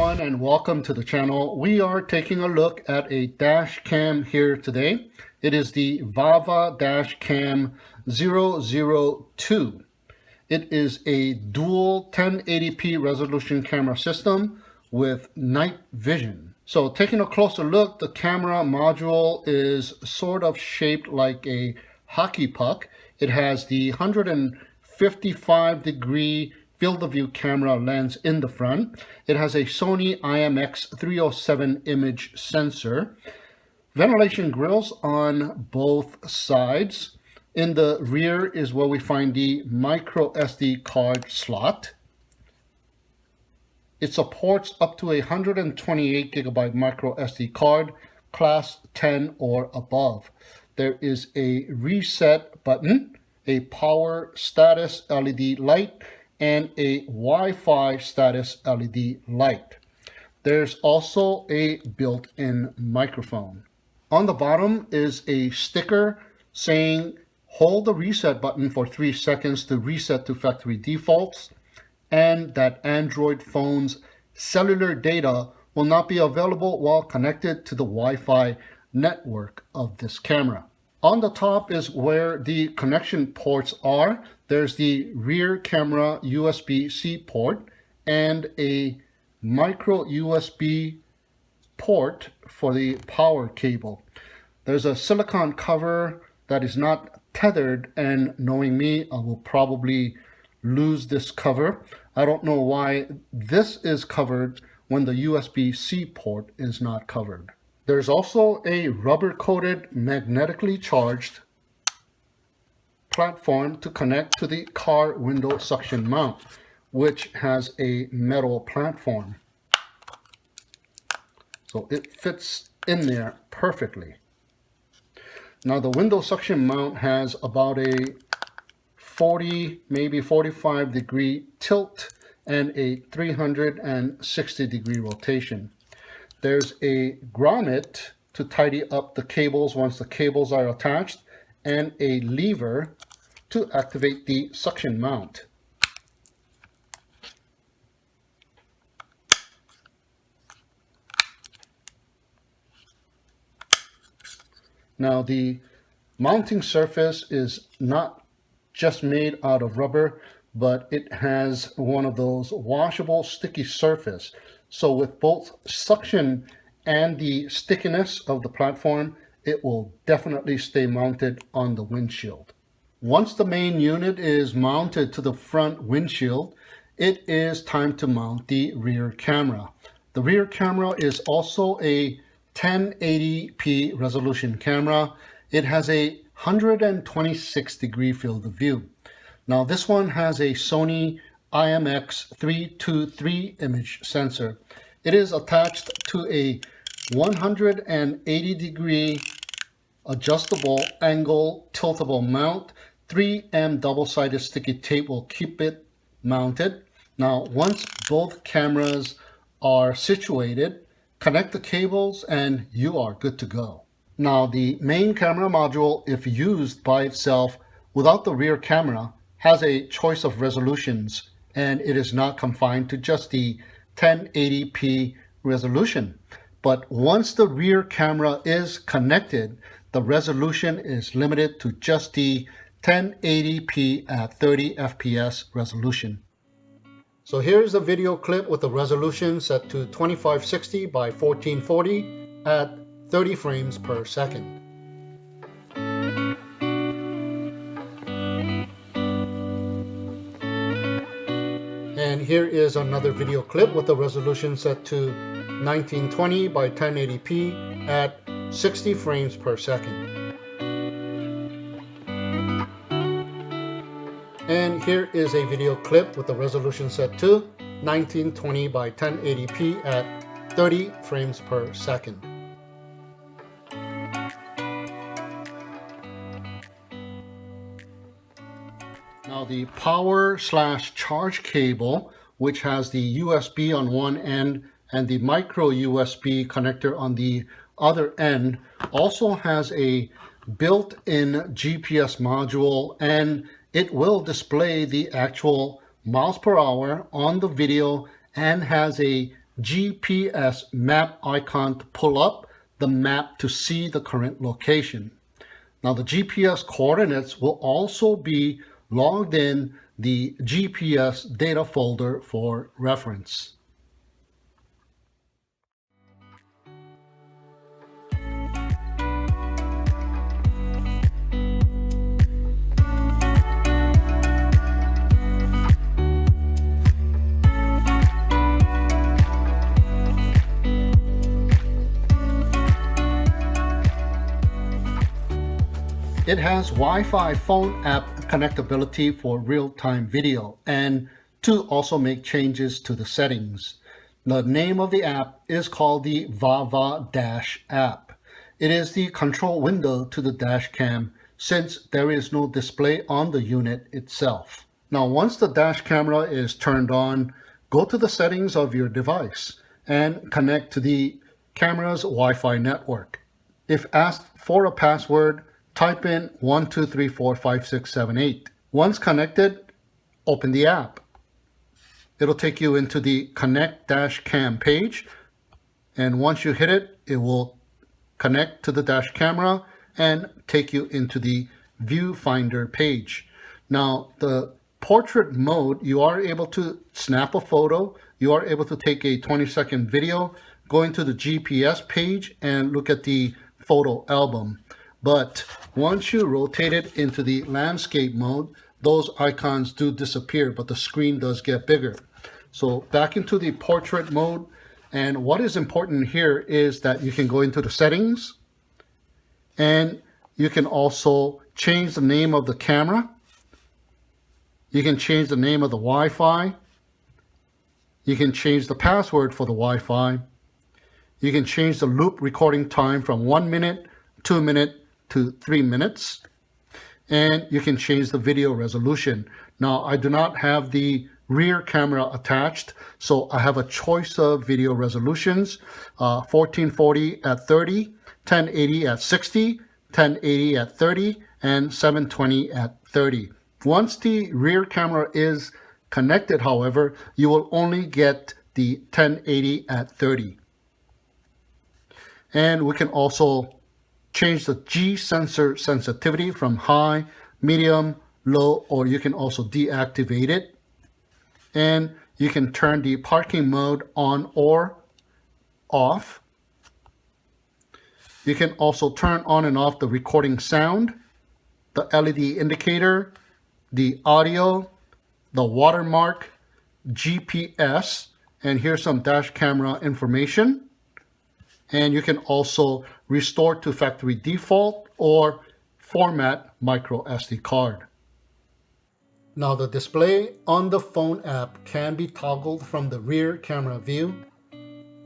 everyone, and welcome to the channel. We are taking a look at a dash cam here today. It is the VAVA dash cam 002. It is a dual 1080p resolution camera system with night vision. So taking a closer look, the camera module is sort of shaped like a hockey puck. It has the 155-degree field of view camera lens in the front. It has a Sony IMX307 image sensor. Ventilation grills on both sides. In the rear is where we find the micro SD card slot. It supports up to a 128 gigabyte micro SD card, class 10 or above. There is a reset button, a power status LED light, and a Wi-Fi status LED light. There's also a built-in microphone. On the bottom is a sticker saying hold the reset button for 3 seconds to reset to factory defaults, and that Android phone's cellular data will not be available while connected to the Wi-Fi network of this camera. On the top is where the connection ports are. There's the rear camera USB-C port and a micro USB port for the power cable. There's a silicone cover that is not tethered, and knowing me, I will probably lose this cover. I don't know why this is covered when the USB-C port is not covered. There's also a rubber-coated, magnetically charged platform to connect to the car window suction mount, which has a metal platform. So it fits in there perfectly. Now the window suction mount has about a 40, maybe 45 degree tilt and a 360 degree rotation. There's a grommet to tidy up the cables once the cables are attached, and a lever to activate the suction mount. Now the mounting surface is not just made out of rubber, but it has one of those washable sticky surface. So with both suction and the stickiness of the platform, it will definitely stay mounted on the windshield. Once the main unit is mounted to the front windshield, it is time to mount the rear camera. The rear camera is also a 1080p resolution camera. It has a 126 degree field of view. Now this one has a Sony IMX323 image sensor. It is attached to a 180 degree adjustable angle tiltable mount. 3M double-sided sticky tape will keep it mounted. Now once both cameras are situated, connect the cables and you are good to go. Now the main camera module, if used by itself without the rear camera, has a choice of resolutions, and it is not confined to just the 1080p resolution. But once the rear camera is connected, the resolution is limited to just the 1080p at 30 FPS resolution. So here's a video clip with the resolution set to 2560 by 1440 at 30 frames per second. And here is another video clip with the resolution set to 1920 by 1080p at 60 frames per second. And here is a video clip with the resolution set to 1920 by 1080p at 30 frames per second. Now the power/charge cable, which has the USB on one end and the micro USB connector on the other end, also has a built-in GPS module, and it will display the actual miles per hour on the video and has a GPS map icon to pull up the map to see the current location. Now the GPS coordinates will also be logged in the GPS data folder for reference. It has Wi-Fi phone app connectability for real-time video and to also make changes to the settings. The name of the app is called the VAVA Dash app. It is the control window to the dash cam since there is no display on the unit itself. Now once the dash camera is turned on, go to the settings of your device and connect to the camera's Wi-Fi network. If asked for a password, type in 12345678. Once connected, open the app. It'll take you into the Connect Dash Cam page, and once you hit it, it will connect to the dash camera and take you into the Viewfinder page. Now, the portrait mode, you are able to snap a photo, you are able to take a 20-second video, go into the GPS page and look at the photo album. But once you rotate it into the landscape mode, those icons do disappear, but the screen does get bigger. So back into the portrait mode, and what is important here is that you can go into the settings, and you can also change the name of the camera. You can change the name of the Wi-Fi. You can change the password for the Wi-Fi. You can change the loop recording time from 1 minute, 2 minutes, to 3 minutes, and you can change the video resolution. Now I do not have the rear camera attached, so I have a choice of video resolutions, 1440 at 30, 1080 at 60, 1080 at 30, and 720 at 30. Once the rear camera is connected, however, you will only get the 1080 at 30. And we can also change the G sensor sensitivity from high, medium, low, or you can also deactivate it. And you can turn the parking mode on or off. You can also turn on and off the recording sound, the LED indicator, the audio, the watermark, GPS, and here's some dash camera information. And you can also restore to factory default or format micro SD card. Now the display on the phone app can be toggled from the rear camera view,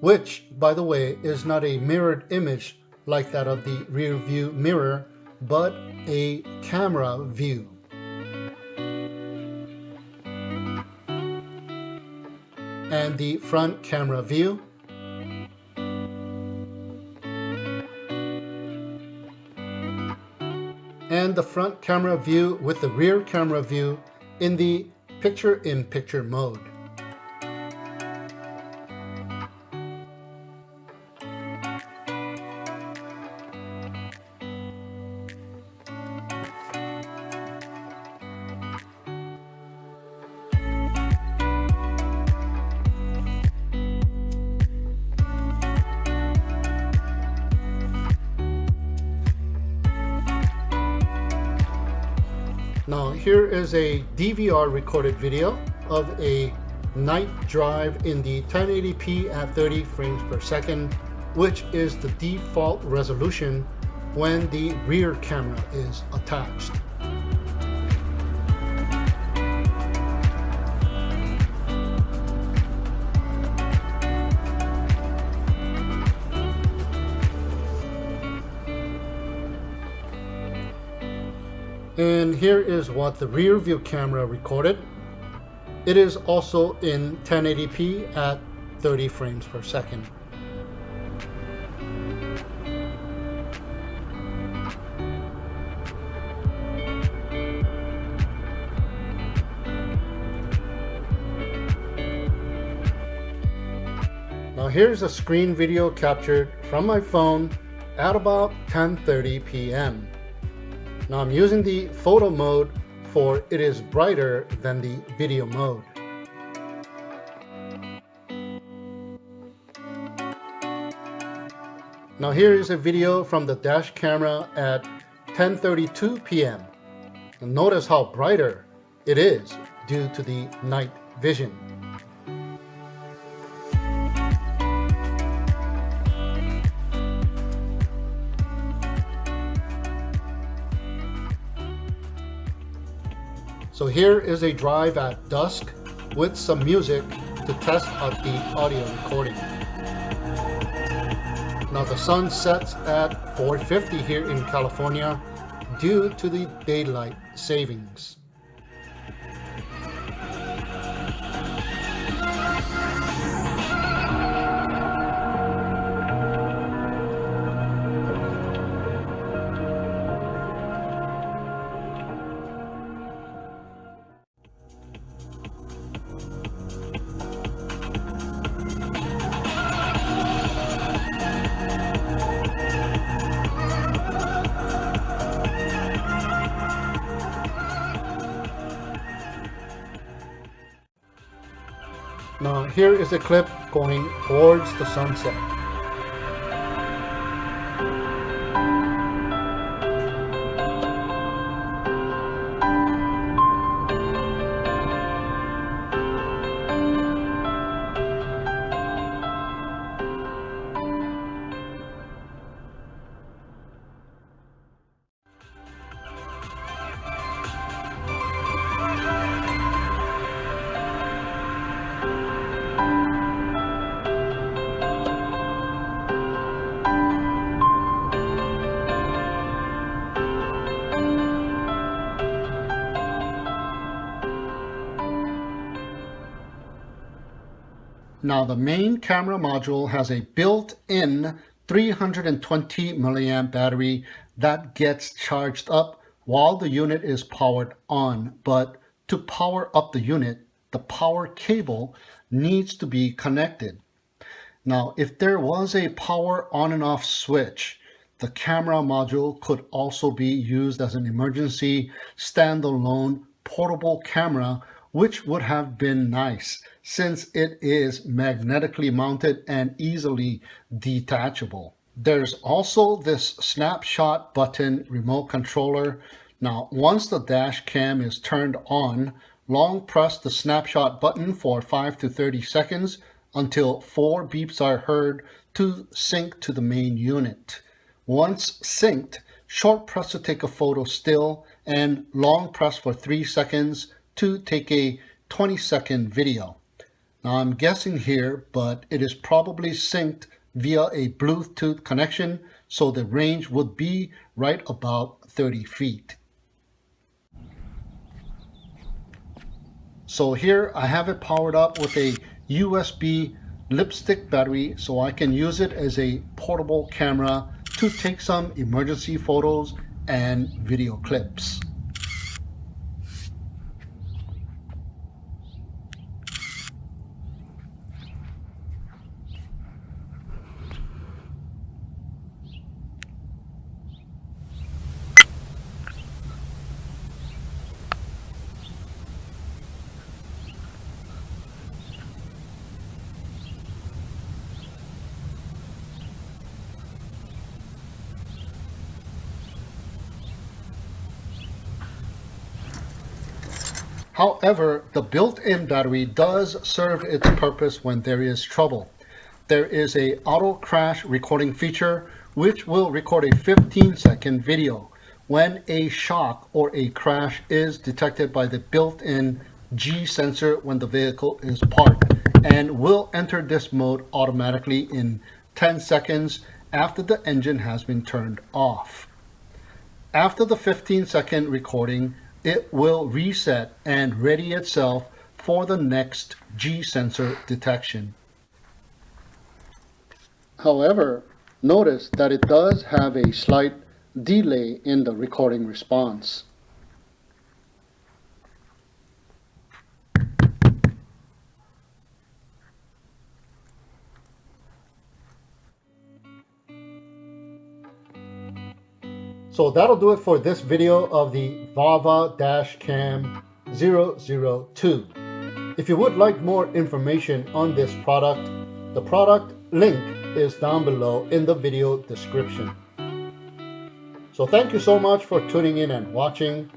which, by the way, is not a mirrored image like that of the rear view mirror, but a camera view. And the front camera view. And the front camera view with the rear camera view in the picture-in-picture mode. Now here is a DVR recorded video of a night drive in the 1080p at 30 frames per second, which is the default resolution when the rear camera is attached. And here is what the rear view camera recorded. It is also in 1080p at 30 frames per second. Now here's a screen video captured from my phone at about 10:30 p.m. Now I'm using the photo mode for it is brighter than the video mode. Now here is a video from the dash camera at 10:32 p.m. And notice how brighter it is due to the night vision. So here is a drive at dusk with some music to test out the audio recording. Now the sun sets at 4:50 here in California due to the daylight savings. Now here is a clip going towards the sunset. Now the main camera module has a built-in 320 milliamp battery that gets charged up while the unit is powered on. But to power up the unit, the power cable needs to be connected. Now if there was a power on and off switch, the camera module could also be used as an emergency standalone portable camera, which would have been nice since it is magnetically mounted and easily detachable. There's also this snapshot button remote controller. Now once the dash cam is turned on, long press the snapshot button for 5 to 30 seconds until 4 beeps are heard to sync to the main unit. Once synced, short press to take a photo still and long press for 3 seconds to take a 20-second video. Now I'm guessing here, but it is probably synced via a Bluetooth connection, so the range would be right about 30 feet. So here I have it powered up with a USB lipstick battery so I can use it as a portable camera to take some emergency photos and video clips. However, the built-in battery does serve its purpose when there is trouble. There is a auto crash recording feature which will record a 15-second video when a shock or a crash is detected by the built-in G sensor when the vehicle is parked, and will enter this mode automatically in 10 seconds after the engine has been turned off. After the 15-second recording, it will reset and ready itself for the next G sensor detection. However, notice that it does have a slight delay in the recording response. So that'll do it for this video of the VAVA-Cam 002. If you would like more information on this product, the product link is down below in the video description. So thank you so much for tuning in and watching.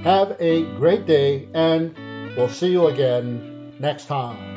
Have a great day, and we'll see you again next time.